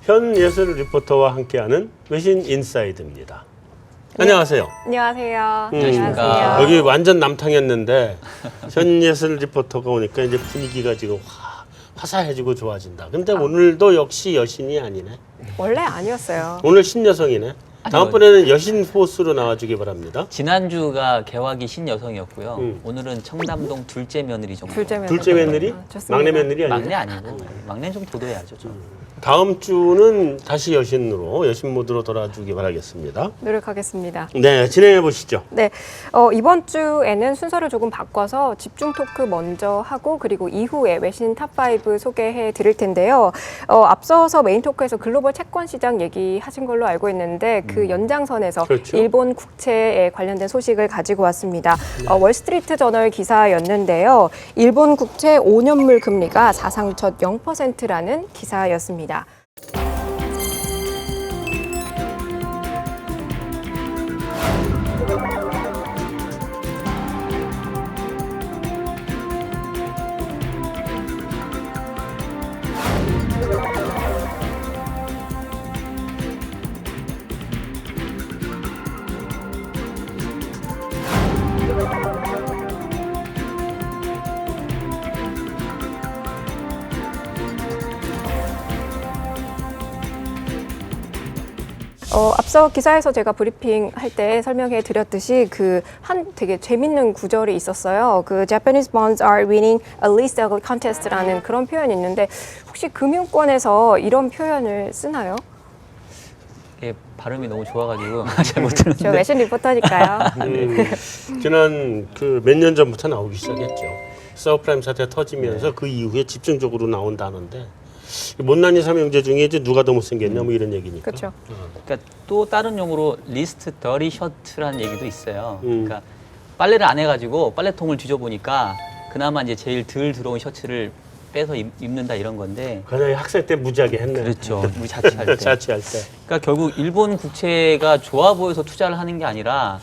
현예슬 리포터와 함께하는 외신 인사이드입니다. 안녕하세요. 안녕하세요. 안녕하십니까. 여기 완전 남탕이었는데 현예슬 리포터가 오니까 이제 분위기가 지금 화사해지고 좋아진다. 근데 오늘도 역시 여신이 아니네. 원래 아니었어요. 오늘 신여성이네. 다음번에는 여신 포스로 나와주기 바랍니다. 지난주가 개화기 신여성이었고요. 오늘은 청담동 둘째 며느리 정도. 둘째 며느리? 좋습니다. 막내 며느리 아니고? 막내 아니고 막내는 좀 도도해야죠. 다음 주는 다시 여신 모드로 돌아주기 바라겠습니다. 노력하겠습니다. 네, 진행해 보시죠. 네, 이번 주에는 순서를 조금 바꿔서 집중 토크 먼저 하고 그리고 이후에 외신 탑5 소개해 드릴 텐데요. 앞서서 메인 토크에서 글로벌 채권 시장 얘기하신 걸로 알고 있는데 그 연장선에서 그렇죠. 일본 국채에 관련된 소식을 가지고 왔습니다. 월스트리트 저널 기사였는데요. 일본 국채 5년물 금리가 사상 첫 0%라는 기사였습니다. 앞서 기사에서 제가 브리핑 할 때 설명해 드렸듯이 그 한 되게 재밌는 구절이 있었어요. 그 Japanese bonds are winning a least ugly contest라는 그런 표현이 있는데 혹시 금융권에서 이런 표현을 쓰나요? 이게 발음이 너무 좋아가지고 잘 못 듣는데. 저 외신 리포터니까요. 지난 그 몇 년 전부터 나오기 시작했죠. 서브프라임 사태 터지면서 그 이후에 집중적으로 나온 단어인데 못난이 삼형제 중에 이제 누가 더 못생겼냐 뭐 이런 얘기니까. 그렇죠. 그러니까 또 다른 용어로 리스트 더리 셔츠라는 얘기도 있어요. 그러니까 빨래를 안 해가지고 빨래통을 뒤져보니까 그나마 이제 제일 덜 들어온 셔츠를 빼서 입는다 이런 건데. 그냥 학생 때 무지하게 했네. 그렇죠. 우리 자취할 때. 자취할 때. 그러니까 결국 일본 국채가 좋아 보여서 투자를 하는 게 아니라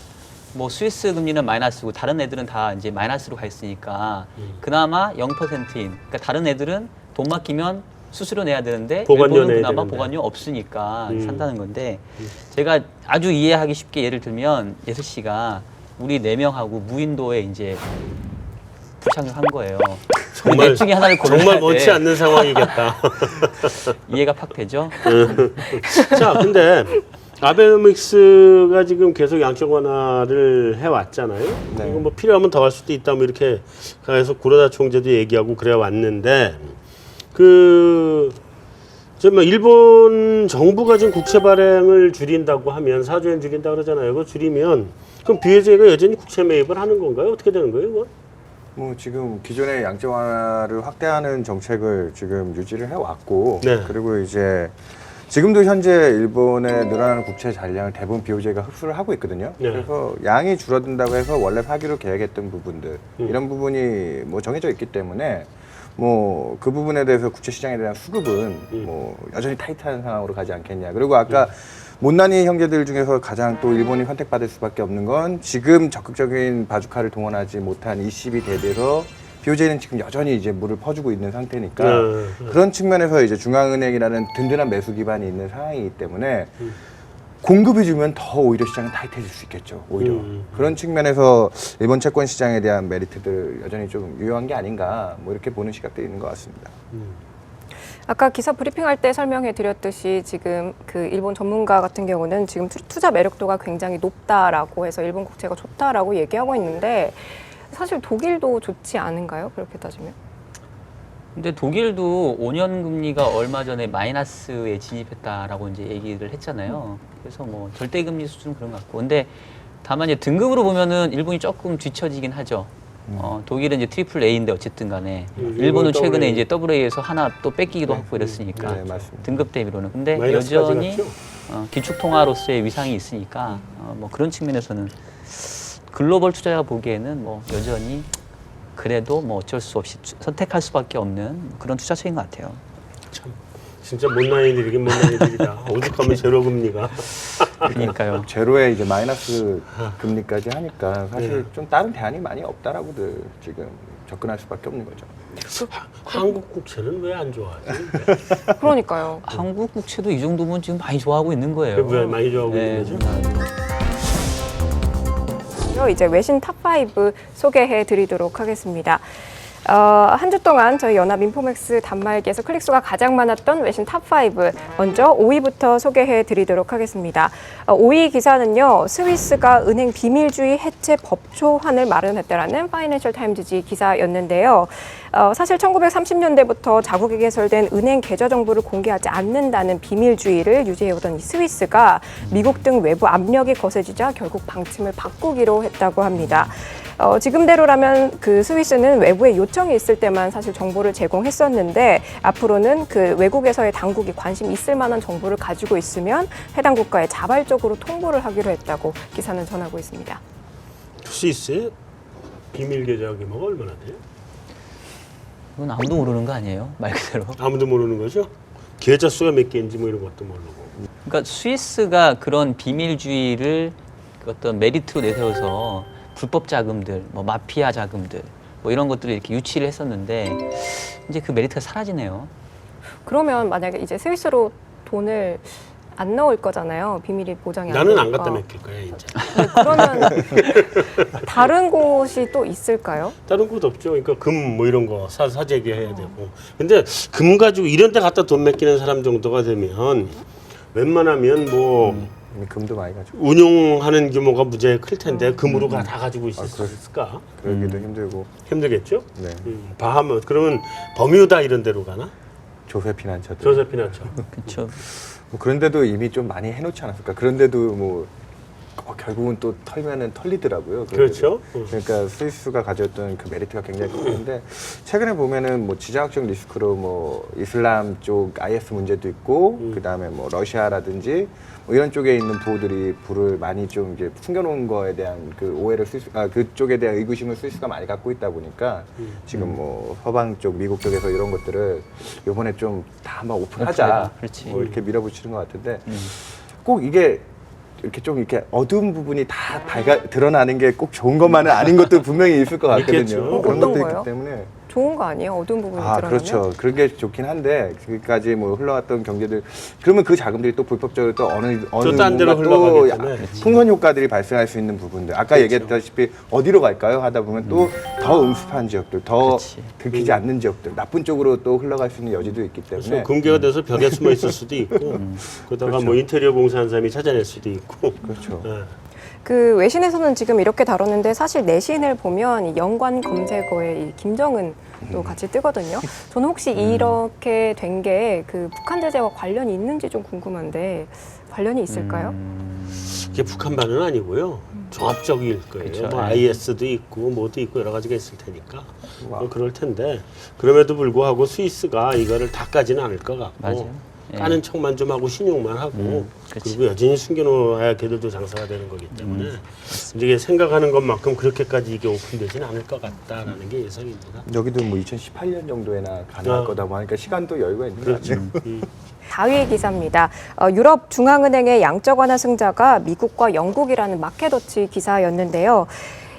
뭐 스위스 금리는 마이너스고 다른 애들은 다 이제 마이너스로 가 있으니까 그나마 0%인. 그러니까 다른 애들은 돈 맡기면 수수료 내야 되는데 보관료 일본은 내야 그나마 되는데. 보관료 없으니까 산다는 건데 제가 아주 이해하기 쉽게 예를 들면 예슬 씨가 우리 4명하고 무인도에 이제 불착륙한 거예요. 정말 넷 중에 하나를 골라야 정말 돼. 원치 않는 상황이겠다. 이해가 팍 되죠? 자, 근데 아베노믹스가 지금 계속 양적 완화를 해왔잖아요. 네. 이거 뭐 필요하면 더 할 수도 있다 뭐 이렇게 계속 구로다 총재도 얘기하고 그래 왔는데 뭐 일본 정부가 지금 국채 발행을 줄인다고 하면 4조엔 줄인다 그러잖아요. 그거 줄이면 그럼 BOJ가 여전히 국채 매입을 하는 건가요? 어떻게 되는 거예요, 이거? 뭐 지금 기존의 양적 완화를 확대하는 정책을 지금 유지를 해왔고, 네. 그리고 이제 지금도 현재 일본의 늘어나는 국채 잔량을 대부분 BOJ가 흡수를 하고 있거든요. 네. 그래서 양이 줄어든다고 해서 원래 사기로 계획했던 부분들 이런 부분이 뭐 정해져 있기 때문에 뭐 그 부분에 대해서 국채 시장에 대한 수급은 뭐 여전히 타이트한 상황으로 가지 않겠냐. 그리고 아까 못난이 형제들 중에서 가장 또 일본이 선택받을 수밖에 없는 건 지금 적극적인 바주카를 동원하지 못한 ECB 대비해서 BOJ는 지금 여전히 이제 물을 퍼주고 있는 상태니까 그런 측면에서 이제 중앙은행이라는 든든한 매수 기반이 있는 상황이기 때문에 공급이 주면 더 오히려 시장은 타이트해질 수 있겠죠. 오히려 그런 측면에서 일본 채권 시장에 대한 메리트들 여전히 좀 유효한 게 아닌가 뭐 이렇게 보는 시각들이 있는 것 같습니다. 아까 기사 브리핑할 때 설명해 드렸듯이 지금 그 일본 전문가 같은 경우는 지금 투자 매력도가 굉장히 높다라고 해서 일본 국채가 좋다라고 얘기하고 있는데 사실 독일도 좋지 않은가요? 그렇게 따지면? 근데 독일도 5년 금리가 얼마 전에 마이너스에 진입했다라고 이제 얘기를 했잖아요. 그래서 뭐 절대 금리 수준은 그런 것 같고. 근데 다만 이제 등급으로 보면은 일본이 조금 뒤처지긴 하죠. 독일은 이제 트리플 A인데 어쨌든 간에 일본은 최근에 이제 AA에서 하나 또 뺏기기도 하고 이랬으니까 네, 맞습니다. 등급 대비로는. 근데 마이너스까지 여전히 갔죠? 기축통화로서의 위상이 있으니까 뭐 그런 측면에서는 글로벌 투자자가 보기에는 뭐 여전히 그래도 뭐 어쩔 수 없이 선택할 수밖에 없는 그런 투자처인 것 같아요. 참 진짜 못난 애들이긴 못난 애들이다. 오죽하면 제로 금리가. 그러니까요. 제로에 이제 마이너스 금리까지 하니까 사실 좀 다른 대안이 많이 없다라고들 지금 접근할 수밖에 없는 거죠. 한국 국채는 왜 안 좋아하지? 그러니까요. 한국 국채도 이 정도면 지금 많이 좋아하고 있는 거예요. 왜 많이 좋아하고 네, 있는 거죠? 이제 외신 탑5 소개해 드리도록 하겠습니다. 한 주 동안 저희 연합 인포맥스 단말기에서 클릭수가 가장 많았던 외신 탑5 먼저 5위부터 소개해 드리도록 하겠습니다. 5위 기사는요. 스위스가 은행 비밀주의 해체 법초안을 마련했다라는 파이낸셜 타임즈지 기사였는데요. 사실 1930년대부터 자국에 개설된 은행 계좌 정보를 공개하지 않는다는 비밀주의를 유지해오던 이 스위스가 미국 등 외부 압력이 거세지자 결국 방침을 바꾸기로 했다고 합니다. 지금대로라면 그 스위스는 외부의 요청이 있을 때만 사실 정보를 제공했었는데 앞으로는 그 외국에서의 당국이 관심 있을 만한 정보를 가지고 있으면 해당 국가에 자발적으로 통보를 하기로 했다고 기사는 전하고 있습니다. 스위스의 비밀 계좌 규모가 얼마나 돼요? 그건 아무도 모르는 거 아니에요? 말 그대로. 아무도 모르는 거죠? 계좌 수가 몇 개인지 뭐 이런 것도 모르고. 그러니까 스위스가 그런 비밀주의를 그 어떤 메리트로 내세워서 불법 자금들, 뭐 마피아 자금들, 뭐 이런 것들을 이렇게 유치를 했었는데 이제 그 메리트가 사라지네요. 그러면 만약에 이제 스위스로 돈을 안 넣을 거잖아요. 비밀이 보장이 안 나는 되니까. 안 갖다 맡길 거야 이제. 네, 그러면 다른 곳이 또 있을까요? 다른 곳 없죠. 그러니까 금 뭐 이런 거 사재기 해야 되고. 근데 금 가지고 이런 데 갖다 돈 맡기는 사람 정도가 되면 웬만하면 뭐 이미 금도 많이 가지고 운용하는 규모가 무지하게 클 텐데 금으로 다 가지고 있을 수 있을까? 그러기도 힘들고 힘들겠죠? 네. 바하마 그러면 버뮤다 이런 데로 가나? 조세피난처들 조세피나처. 그렇죠. 뭐 그런데도 이미 좀 많이 해놓지 않았을까? 그런데도 뭐 결국은 또 털면은 털리더라고요. 그렇죠. 그러니까 스위스가 가졌던 그 메리트가 굉장히 컸는데 최근에 보면은 뭐 지정학적 리스크로 뭐 이슬람 쪽 IS 문제도 있고 그 다음에 뭐 러시아라든지 뭐 이런 쪽에 있는 부호들이 불을 많이 좀 이제 숨겨놓은 거에 대한 그 오해를 그쪽에 대한 의구심을 스위스가 많이 갖고 있다 보니까 지금 뭐 서방 쪽 미국 쪽에서 이런 것들을 이번에 좀 다 한번 오픈하자 그렇지. 뭐 이렇게 밀어붙이는 것 같은데 꼭 이게 이렇게 좀 이렇게 어두운 부분이 다 드러나는 게 꼭 좋은 것만은 아닌 것도 분명히 있을 것 같거든요. 있겠죠. 그런 어떤 것도 거요? 있기 때문에. 좋은 거 아니에요? 어두운 부분이 드러나면? 그렇죠. 그런 게 좋긴 한데 지금까지 뭐 흘러왔던 경제들 그러면 그 자금들이 또 불법적으로 또 어느 딴 데로 뭔가 또 흘러가기 때문에. 풍선 효과들이 발생할 수 있는 부분들. 아까 그렇죠. 얘기했다시피 어디로 갈까요? 하다 보면 또 더 음습한 지역들, 더 그렇지. 들키지 않는 지역들, 나쁜 쪽으로 또 흘러갈 수 있는 여지도 있기 때문에. 그래서 금괴가 돼서 벽에 숨어 있을 수도 있고 그러다가 뭐 인테리어 공사한 사람이 찾아낼 수도 있고. 그렇죠. 예. 그 외신에서는 지금 이렇게 다뤘는데 사실 내신을 보면 이 연관 검색어에 이 김정은도 같이 뜨거든요. 저는 혹시 이렇게 된 게 그 북한 제재와 관련이 있는지 좀 궁금한데 관련이 있을까요? 이게 북한만은 아니고요. 종합적일 거예요. 그쵸. 뭐 네. IS도 있고 뭐도 있고 여러 가지가 있을 테니까 뭐 그럴 텐데 그럼에도 불구하고 스위스가 이거를 다 까지는 않을 것 같고 맞아요. 예. 까는 척만 좀 하고 신용만 하고 그치. 그리고 여전히 숨겨놓아야 걔들도 장사가 되는 거기 때문에 이제 생각하는 것만큼 그렇게까지 이게 오픈되지는 않을 것 같다라는 게 예상입니다. 여기도 뭐 2018년 정도에나 가능할 거다 뭐 하니까 시간도 여유가 있는 것 같아요. 4위 기사입니다. 유럽 중앙은행의 양적 완화 승자가 미국과 영국이라는 마켓워치 기사였는데요.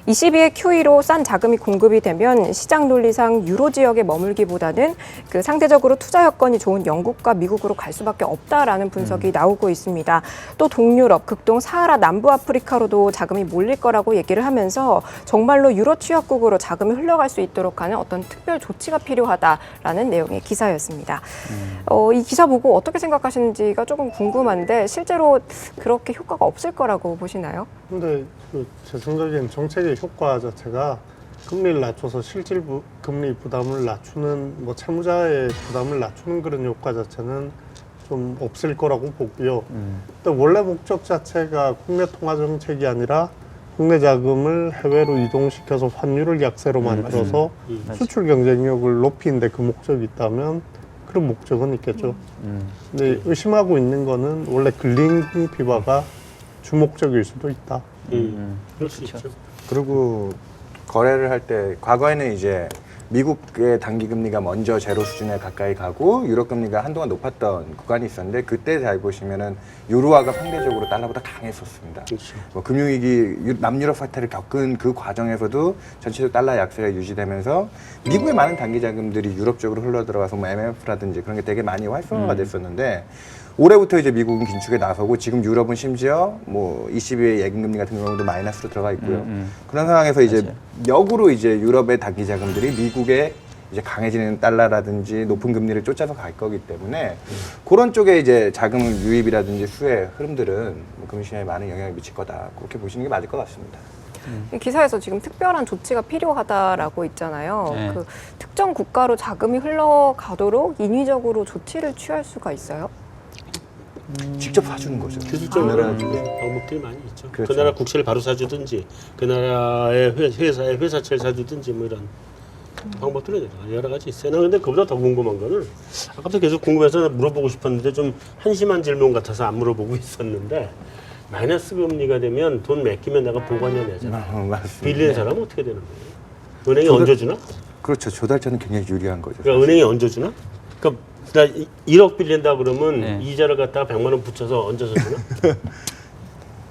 ECB의 QE로 싼 자금이 공급이 되면 시장 논리상 유로 지역에 머물기보다는 그 상대적으로 투자 여건이 좋은 영국과 미국으로 갈 수밖에 없다라는 분석이 나오고 있습니다. 또 동유럽, 극동 사하라 남부 아프리카로도 자금이 몰릴 거라고 얘기를 하면서 정말로 유로 취약국으로 자금이 흘러갈 수 있도록 하는 어떤 특별 조치가 필요하다라는 내용의 기사였습니다. 이 기사 보고 어떻게 생각하시는지가 조금 궁금한데 실제로 그렇게 효과가 없을 거라고 보시나요? 근데 제 생각엔 정책의 효과 자체가 금리를 낮춰서 실질 금리 부담을 낮추는 뭐 채무자의 부담을 낮추는 그런 효과 자체는 좀 없을 거라고 보고요. 근데 원래 목적 자체가 국내 통화 정책이 아니라 국내 자금을 해외로 이동시켜서 환율을 약세로 만들어서 수출 경쟁력을 높이는데 그 목적이 있다면 그런 목적은 있겠죠. 근데 의심하고 있는 거는 원래 글린 비바가 주목적일 수도 있다. 그럴 수 있죠. 그리고 거래를 할 때 과거에는 이제 미국의 단기 금리가 먼저 제로 수준에 가까이 가고 유럽 금리가 한동안 높았던 구간이 있었는데 그때 잘 보시면은 유로화가 상대적으로 달러보다 강했었습니다. 그렇죠. 뭐 금융위기 남유럽 사태를 겪은 그 과정에서도 전체적으로 달러 약세가 유지되면서 미국의 많은 단기 자금들이 유럽 쪽으로 흘러 들어가서 뭐 MMF라든지 그런 게 되게 많이 활성화가 됐었는데 올해부터 이제 미국은 긴축에 나서고 지금 유럽은 심지어 뭐 ECB의 예금금리 같은 경우도 마이너스로 들어가 있고요. 그런 상황에서 이제 맞아요. 역으로 이제 유럽의 단기 자금들이 미국의 이제 강해지는 달러라든지 높은 금리를 쫓아서 갈 거기 때문에 그런 쪽에 이제 자금 유입이라든지 수의 흐름들은 뭐 금융시장에 많은 영향을 미칠 거다. 그렇게 보시는 게 맞을 것 같습니다. 이 기사에서 지금 특별한 조치가 필요하다라고 있잖아요. 네. 그 특정 국가로 자금이 흘러가도록 인위적으로 조치를 취할 수가 있어요? 직접 사주는 거죠. 기술적으로 그 나라 방법들이 많이 있죠. 그렇죠. 그 나라 국채를 바로 사주든지 그 나라의 회사의 회사채를 사주든지 뭐 이런 방법들이 여러 가지 있어요. 나 근데 그보다 더 궁금한 거는 아까부터 계속 궁금해서 물어보고 싶었는데 좀 한심한 질문 같아서 안 물어보고 있었는데 마이너스 금리가 되면 돈 맡기면 내가 보관료 내잖아. 맞습니다. 빌리는 사람은 어떻게 되는 거예요? 은행이 얹어주나? 그렇죠. 조달자는 굉장히 유리한 거죠. 그러니까 은행이 얹어주나? 그러니까 나 1억 빌린다 그러면 네. 이자를 갖다가 100만 원 붙여서 얹어서 주나?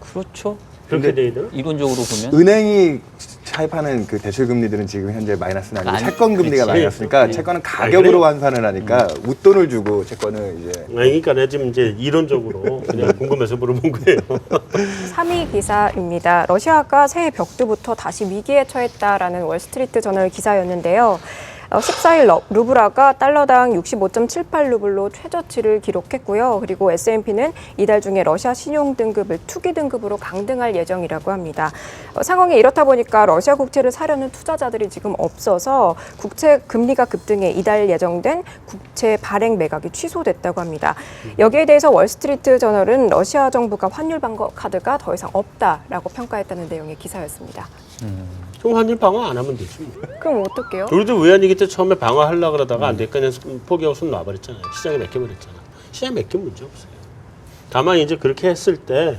그렇죠. 그렇게 돼 있나? 이론적으로 보면 은행이 차입하는 그 대출 금리들은 지금 현재 마이너스는 아니고 아니, 채권 금리가 그렇지. 마이너스니까 네. 채권은 가격으로 환산을 하니까 웃돈을 주고 채권을 이제 아니, 그러니까 내가 지금 이제 이론적으로 그냥 궁금해서 물어본 거예요. 3위 기사입니다. 러시아가 새해 벽두부터 다시 위기에 처했다라는 월스트리트 저널 기사였는데요. 14일 루블화가 달러당 65.78루블로 최저치를 기록했고요. 그리고 S&P는 이달 중에 러시아 신용 등급을 투기 등급으로 강등할 예정이라고 합니다. 상황이 이렇다 보니까 러시아 국채를 사려는 투자자들이 지금 없어서 국채 금리가 급등해 이달 예정된 국채 발행 매각이 취소됐다고 합니다. 여기에 대해서 월스트리트 저널은 러시아 정부가 환율 방어 카드가 더 이상 없다라고 평가했다는 내용의 기사였습니다. 좀 환율 방어 안 하면 되지. 뭐. 그럼 어떡해요? 우리도 외환위기 때 처음에 방어하려고 그러다가 안 되니까 그냥 포기하고 손 놔버렸잖아요. 시장에 맡겨버렸잖아. 시장에 맡기면 문제 없어요. 다만 이제 그렇게 했을 때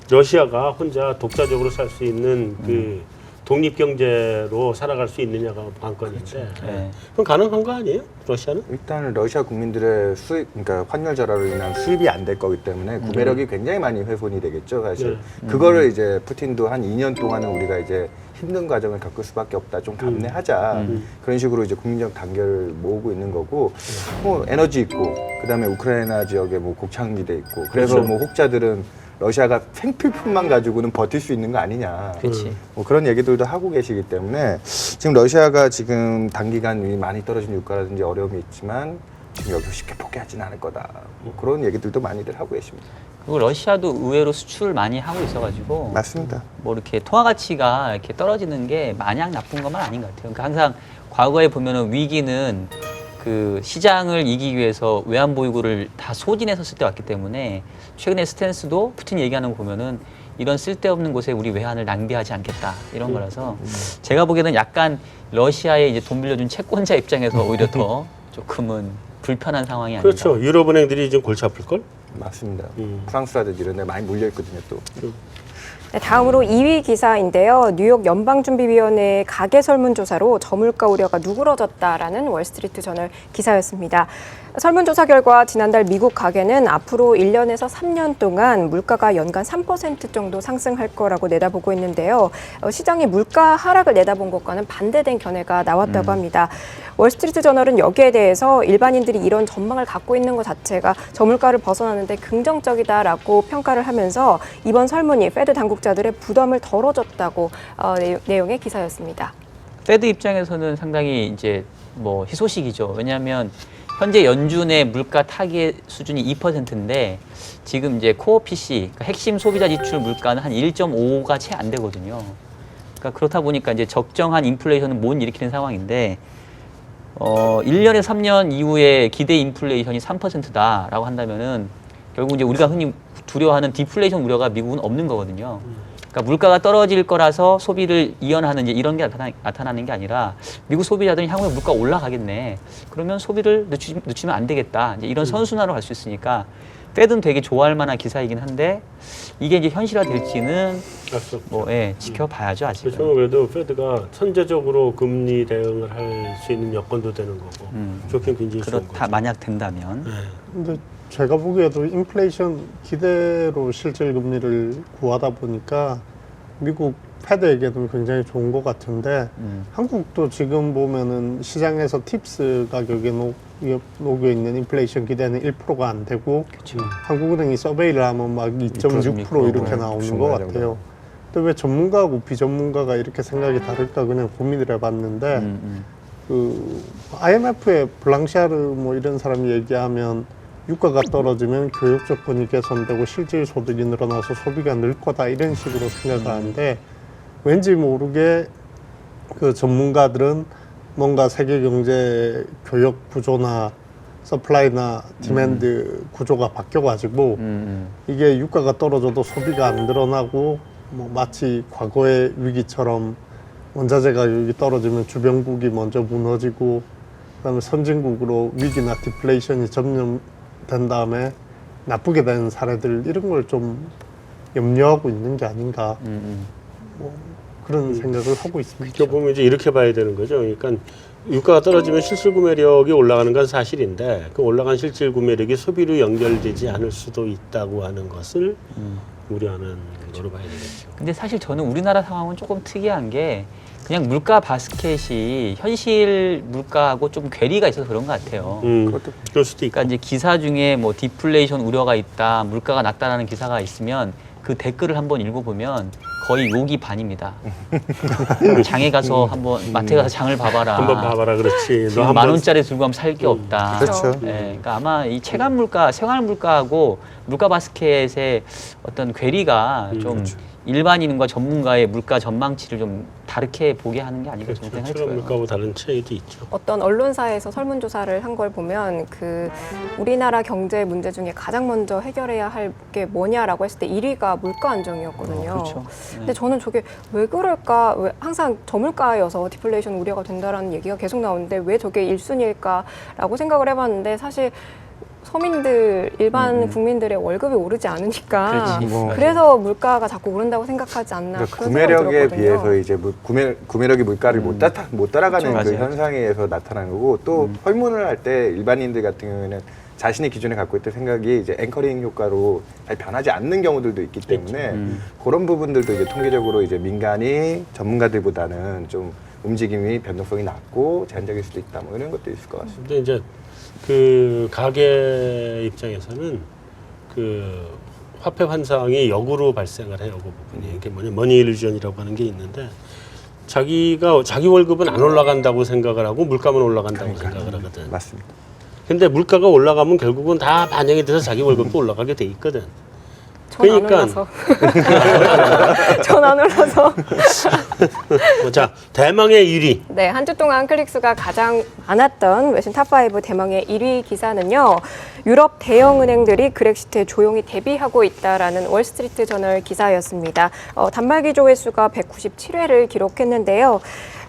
러시아가 혼자 독자적으로 살 수 있는 그 독립경제로 살아갈 수 있느냐가 관건인데 네. 그럼 가능한 거 아니에요? 러시아는? 일단 러시아 국민들의 수입, 그러니까 환율 절하로 인한 수입이 안 될 거기 때문에 구매력이 굉장히 많이 훼손이 되겠죠, 사실. 그거를 이제 푸틴도 한 2년 동안은 우리가 이제 힘든 과정을 겪을 수밖에 없다, 좀 감내하자. 그런 식으로 이제 국민적 단결을 모으고 있는 거고, 뭐 에너지 있고, 그다음에 우크라이나 지역에 뭐 곡창지대 있고, 그래서 그렇죠. 뭐 혹자들은 러시아가 생필품만 가지고는 버틸 수 있는 거 아니냐. 그렇지. 뭐 그런 얘기들도 하고 계시기 때문에 지금 러시아가 지금 단기간 많이 떨어진 유가라든지 어려움이 있지만 지금 여기서 쉽게 포기하지는 않을 거다. 뭐 그런 얘기들도 많이들 하고 계십니다. 그리고 러시아도 의외로 수출을 많이 하고 있어가지고 맞습니다. 뭐 이렇게 통화 가치가 이렇게 떨어지는 게 마냥 나쁜 것만 아닌 것 같아요. 그러니까 항상 과거에 보면은 위기는 그 시장을 이기기 위해서 외환 보유고를 다 소진해서 쓸 때 왔기 때문에 최근에 스탠스도 푸틴 얘기하는 거 보면은 이런 쓸데없는 곳에 우리 외환을 낭비하지 않겠다 이런 거라서 제가 보기에는 약간 러시아에 이제 돈 빌려준 채권자 입장에서 오히려 더 조금은 불편한 상황이 아닌가. 그렇죠. 유럽은행들이 좀 골치 아플 걸? 맞습니다. 프랑스라든지 이런 데 많이 몰려 있거든요, 또. 네, 다음으로 2위 기사인데요. 뉴욕 연방준비위원회의 가계 설문조사로 저물가 우려가 누그러졌다라는 월스트리트 저널 기사였습니다. 설문조사 결과 지난달 미국 가계는 앞으로 1년에서 3년 동안 물가가 연간 3% 정도 상승할 거라고 내다보고 있는데요. 시장이 물가 하락을 내다본 것과는 반대된 견해가 나왔다고 합니다. 월스트리트 저널은 여기에 대해서 일반인들이 이런 전망을 갖고 있는 것 자체가 저물가를 벗어나는데 긍정적이다라고 평가를 하면서 이번 설문이 페드 당국자들의 부담을 덜어줬다고 내용의 기사였습니다. 페드 입장에서는 상당히 이제 뭐 희소식이죠. 왜냐하면 현재 연준의 물가 타깃 수준이 2%인데 지금 이제 코어 PC, 그러니까 핵심 소비자 지출 물가는 한 1.5가 채 안 되거든요. 그러니까 그렇다 보니까 이제 적정한 인플레이션은 못 일으키는 상황인데 1년에서 3년 이후에 기대 인플레이션이 3%다라고 한다면은 결국 이제 우리가 흔히 두려워하는 디플레이션 우려가 미국은 없는 거거든요. 그러니까 물가가 떨어질 거라서 소비를 이연하는 이제 이런 게 나타나는 게 아니라 미국 소비자들이 향후에 물가 올라가겠네. 그러면 소비를 늦추면 안 되겠다. 이제 이런 선순환으로 갈 수 있으니까 페드는 되게 좋아할 만한 기사이긴 한데 이게 이제 현실화될지는 앞서 뭐 지켜봐야죠 아직은. 그렇죠. 그래도 페드가 선제적으로 금리 대응을 할 수 있는 여건도 되는 거고 좋긴 굉장히 좋은 그렇다 거죠. 만약 된다면. 네. 근데 제가 보기에도 인플레이션 기대로 실질 금리를 구하다 보니까 미국 패드에게는 굉장히 좋은 것 같은데 한국도 지금 보면은 시장에서 팁스 가격에 녹여 있는 인플레이션 기대는 1%가 안 되고 한국은행이 서베이를 하면 막 2.6% 이렇게 나오는 것 중간 정도. 같아요. 근데 왜 전문가하고 비전문가가 이렇게 생각이 다를까 그냥 고민을 해봤는데 그 IMF의 블랑샤르 뭐 이런 사람이 얘기하면 유가가 떨어지면 교육 조건이 개선되고 실질 소득이 늘어나서 소비가 늘 거다 이런 식으로 생각을 하는데 왠지 모르게 그 전문가들은 뭔가 세계 경제 교역 구조나 서플라이나 디맨드 구조가 바뀌어가지고 이게 유가가 떨어져도 소비가 안 늘어나고 뭐 마치 과거의 위기처럼 원자재 가격이 떨어지면 주변국이 먼저 무너지고 그다음에 선진국으로 위기나 디플레이션이 점령된 다음에 나쁘게 되는 사례들 이런 걸 좀 염려하고 있는 게 아닌가 뭐 그런 생각을 하고 있습니다. 그렇게 보면 이제 이렇게 봐야 되는 거죠. 그러니까 유가가 떨어지면 실질 구매력이 올라가는 건 사실인데 그 올라간 실질 구매력이 소비로 연결되지 않을 수도 있다고 하는 것을 우려하는 거로 봐야 되겠죠. 근데 사실 저는 우리나라 상황은 조금 특이한 게 그냥 물가 바스켓이 현실 물가하고 좀 괴리가 있어서 그런 것 같아요. 그럴 수도 있고. 그러니까 이제 기사 중에 뭐 디플레이션 우려가 있다, 물가가 낮다라는 기사가 있으면 그 댓글을 한번 읽어보면 거의 욕이 반입니다. 장에 가서 한번 마트에 가서 장을 봐봐라. 한번 봐봐라, 그렇지. 지금 너 만 원짜리 들고 가면 살 게 없다. 그렇죠. 예, 그러니까 아마 이 체감 물가, 생활 물가하고 물가 바스켓의 어떤 괴리가 좀 일반인과 전문가의 물가 전망치를 좀 다르게 보게 하는 게 아닌가 저는 생각이 체감 들어요. 물가하고 다른 차이도 있죠. 어떤 언론사에서 설문조사를 한 걸 보면 그 우리나라 경제 문제 중에 가장 먼저 해결해야 할 게 뭐냐라고 했을 때 1위가 물가 안정이었거든요. 그렇죠. 근데 저는 저게 왜 그럴까? 왜 항상 저물가여서 디플레이션 우려가 된다라는 얘기가 계속 나오는데 왜 저게 1순위일까라고 생각을 해봤는데 사실 서민들 일반 국민들의 월급이 오르지 않으니까 그렇지. 뭐. 그래서 물가가 자꾸 오른다고 생각하지 않나 그러니까 그런 생각이 구매력에 들었거든요. 비해서 이제 구매력이 물가를 못 따라가는 그렇죠. 그 맞아요. 현상에서 나타나는 거고 또 설문을 할 때 일반인들 같은 경우에는 자신의 기존에 갖고 있던 생각이 이제 앵커링 효과로 잘 변하지 않는 경우들도 있기 때문에 그런 부분들도 이제 통계적으로 이제 민간이 전문가들보다는 좀 움직임이 변동성이 낮고 제한적일 수도 있다 뭐 이런 것도 있을 것 같습니다. 근데 이제 그 가게 입장에서는 그 화폐 환상이 역으로 발생을 해요. 그 부분이 이게 뭐냐 머니 일루전이라고 하는 게 있는데 자기 월급은 안 올라간다고 생각을 하고 물가만 올라간다고 생각을 하거든. 맞습니다. 근데 물가가 올라가면 결국은 다 반영이 돼서 자기 월급도 올라가게 돼 있거든. 전 안 그러니까. 올라서. 전 안 올라서. 자, 대망의 1위. 네, 한 주 동안 클릭수가 가장 많았던 외신 탑5 대망의 1위 기사는요. 유럽 대형 은행들이 그렉시트에 조용히 대비하고 있다라는 월스트리트 저널 기사였습니다. 단말기 조회수가 197회를 기록했는데요.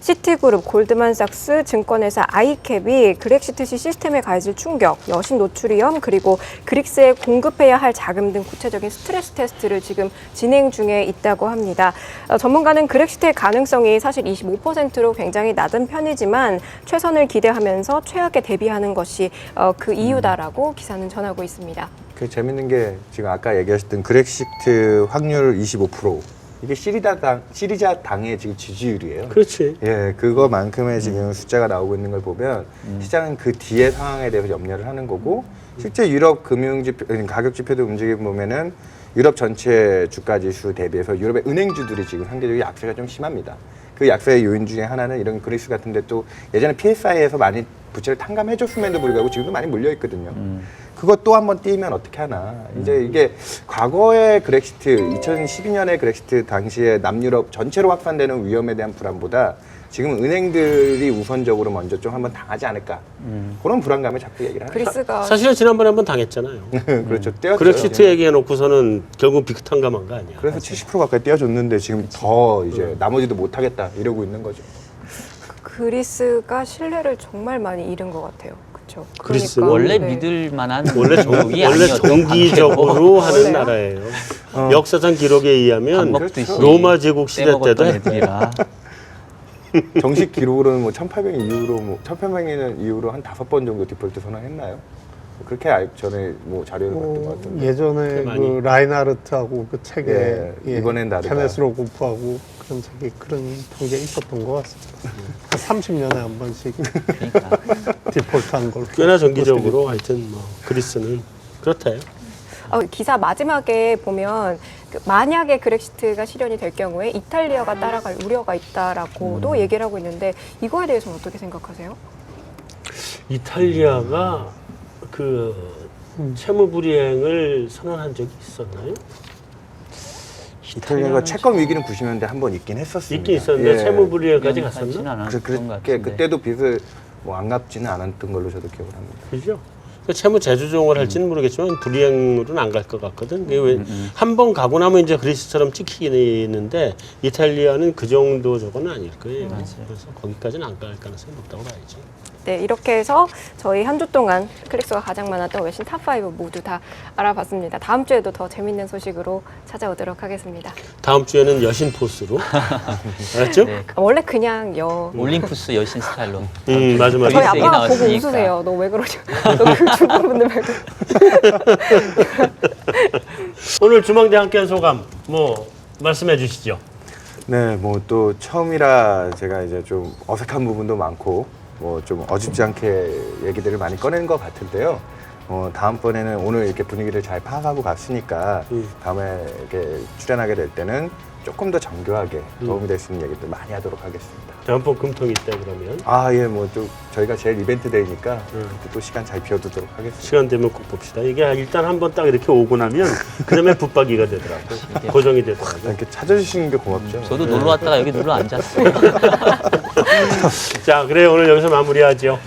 시티그룹, 골드만삭스, 증권회사 아이캡이 그렉시트 시 시스템에 가해질 충격, 여신 노출 위험, 그리고 그릭스에 공급해야 할 자금 등 구체적인 스트레스 테스트를 지금 진행 중에 있다고 합니다. 전문가는 그렉시트의 가능성이 사실 25%로 굉장히 낮은 편이지만 최선을 기대하면서 최악에 대비하는 것이 그 이유다라고 기사는 전하고 있습니다. 그 재밌는 게 지금 아까 얘기하셨던 그렉시트 확률 25%. 이게 시리자 당의 지금 지지율이에요. 그렇지. 예, 그거만큼의 지금 숫자가 나오고 있는 걸 보면 시장은 그 뒤의 상황에 대해서 염려를 하는 거고 실제 유럽 금융지표, 가격 지표도 움직임 보면은 유럽 전체 주가 지수 대비해서 유럽의 은행주들이 지금 상대적으로 약세가 좀 심합니다. 그 약세의 요인 중에 하나는 이런 그리스 같은데 또 예전에 PSI에서 많이 부채를 탕감해줬음에도 불구하고 지금도 많이 물려 있거든요. 그것 또 한번 띄면 어떻게 하나. 이제 이게 과거의 그렉시트, 2012년의 그렉시트 당시에 남유럽 전체로 확산되는 위험에 대한 불안보다 지금 은행들이 우선적으로 먼저 좀 한번 당하지 않을까. 그런 불안감을 자꾸 얘기를 하는 그리스가 사실은 지난번에 한번 당했잖아요. 그렇죠. 떼었죠. 그렉시트 얘기해놓고서는 결국 빅탕감한 거 아니야. 그래서 70% 가까이 떼어줬는데 지금 더 이제 나머지도 못하겠다 이러고 있는 거죠. 그리스가 신뢰를 정말 많이 잃은 것 같아요. 그렇죠? 그렇죠. 그리스 그러니까, 원래 네. 믿을 만한 원래 민족이 원래 아니었던 정기적으로 하는 원래요? 나라예요. 역사상 기록에 의하면 밥 먹듯이 로마 제국 시대 때도 떼먹었던 애들이라. 정식 기록으로는 뭐 1800년 이후로 뭐 1800년 이후로 한 5번 정도 디폴트 선언했나요? 그렇게 전에 뭐 자료를 봤던 것 같은데. 예전에 많이. 그 라인하르트하고 그 책에 예, 이번엔 다르다. 케네스 로고프하고 그런 책에 그런 통계 있었던 것 같습니다. 한 30년에 한 번씩 그러니까 디폴트한 걸로. 꽤나 정기적으로 하여튼 뭐 그리스는 그렇대요. 기사 마지막에 보면 그 만약에 그렉시트가 실현이 될 경우에 이탈리아가 따라갈 우려가 있다라고도 얘기를 하고 있는데 이거에 대해서는 어떻게 생각하세요? 이탈리아가 그 채무 불이행을 선언한 적이 있었나요? 이탈리아가 채권 위기는 90년대 한 번 있긴 했었습니다. 있긴 있었는데 채무 불이행까지 연관치는 갔었나? 않았던 것 같은데. 그때도 빚을 뭐 안 갚지는 않았던 걸로 저도 기억을 합니다. 그죠? 그 채무 재조정을 할지는 모르겠지만 불이행으로는 안 갈 것 같거든. 한 번 가고 나면 이제 그리스처럼 찍히는데 이탈리아는 그 정도 저거는 아닐 거예요. 그래서 거기까지는 안 갈 가능성이 높다고 봐야지. 네, 이렇게 해서 저희 한 주 동안 클릭수가 가장 많았던 외신 탑5 모두 다 알아봤습니다. 다음 주에도 더 재밌는 소식으로 찾아오도록 하겠습니다. 다음 주에는 여신 포스로. 알았죠? 네, 원래 그냥 올림푸스 여신 스타일로. 맞아 맞아. 저희 그리스 얘기 아빠가 보고 나왔으니까. 웃으세요. 너 왜 그러죠? 너그 주부 분들 말고. 오늘 주망대 함께한 소감 뭐 말씀해 주시죠. 네, 뭐 또 처음이라 제가 이제 좀 어색한 부분도 많고 뭐 좀 어줍지 않게 얘기들을 많이 꺼낸 것 같은데요. 다음번에는 오늘 이렇게 분위기를 잘 파악하고 갔으니까 다음에 이렇게 출연하게 될 때는 조금 더 정교하게 도움이 될 수 있는 얘기들 많이 하도록 하겠습니다. 다음번 금통이 있다 그러면 예, 뭐 또 저희가 제일 이벤트 데이니까 그때 또 시간 잘 비워두도록 하겠습니다. 시간 되면 꼭 봅시다. 이게 일단 한번 딱 이렇게 오고 나면 그다음에 붙박이가 되더라고. 고정이 되더라고. 이렇게 찾아주시는 게 고맙죠. 저도 놀러 왔다가 여기 눌러 앉았어요. 자, 그래 오늘 여기서 마무리하죠.